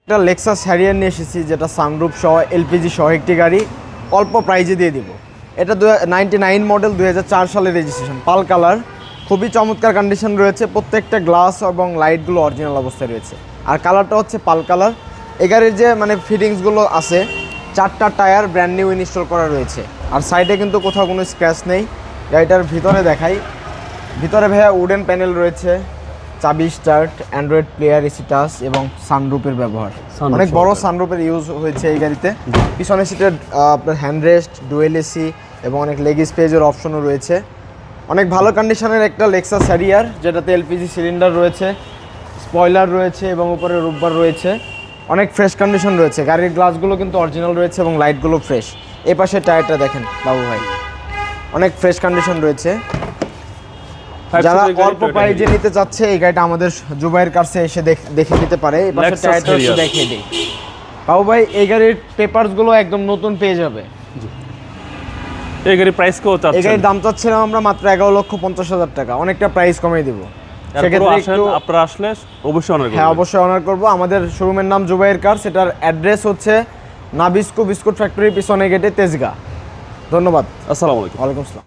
একটা Lexus Harrier নিয়ে এসেছি, যেটা সানরুফ সহ এলপিজি সহ একটি গাড়ি, অল্প প্রাইজে দিয়ে দিব। এটা 99 মডেল, 2004 সালের রেজিস্ট্রেশন, পাল কালার, খুবই চমৎকার কন্ডিশন রয়েছে। প্রত্যেকটা গ্লাস এবং লাইটগুলো অরিজিনাল অবস্থায় রয়েছে, আর কালারটা হচ্ছে পাল কালার। এই গাড়ির যে ফিটিংসগুলো আছে, 4টা টায়ার ব্র্যান্ড নিউ ইনস্টল করা রয়েছে, আর সাইডে কিন্তু কোথাও কোনো স্ক্র্যাচ নেই। গাড়িটার ভিতরে দেখাই, ভিতরে ভাইয়া উডেন প্যানেল রয়েছে, চাবি start, Android player, AC touch এবং সানরুফের ব্যবহার। অনেক বড় সানরুফের ইউজ হয়েছে এই গাড়িতে। পিছনের সিটের আপনার হ্যান্ড রেস্ট, ডুয়েল এসি এবং অনেক লেগ স্পেসের অপশনও রয়েছে। অনেক ভালো কন্ডিশনের একটা লেক্সাস হ্যারিয়ার, যেটাতে এলপিজি সিলিন্ডার রয়েছে, স্পয়লার রয়েছে এবং উপরে রুফবার রয়েছে। অনেক ফ্রেশ কন্ডিশন রয়েছে। গাড়ির গ্লাসগুলো কিন্তু অরিজিনাল রয়েছে এবং লাইটগুলো ফ্রেশ। এই পাশে টায়ারটা দেখেন বাবু ভাই, অনেক ফ্রেশ কন্ডিশন রয়েছে। যারা অল্প প্রাইজে নিতে চাচ্ছে, এই গাড়িটা আমাদের জুবাইর কাছে এসে দেখে নিতে পারে। এই পাশে টায়ারটা একটু দেখিয়ে দিই বাবু ভাই। এই গাড়ির পেপারসগুলো একদম নতুন পেয়ে যাবে। এই গাড়ির প্রাইস কত চাচ্ছেন? এই গাড়ির দাম চাচ্ছিলাম আমরা মাত্র 11,50,000 টাকা। অনেকটা প্রাইস কমিয়ে দিব। সেক্ষেত্রে আপনারা আসলে অবশ্যই অনার করবেন। হ্যাঁ, অবশ্যই অনার করব। আমাদের শোরুমের নাম জুবাইর কার, সেটার অ্যাড্রেস হচ্ছে নাবিস্কো বিস্কুট ফ্যাক্টরির পিছনে গেটে, তেজগাঁ। ধন্যবাদ। আসসালামু আলাইকুম। ওয়ালাইকুম আসসালাম।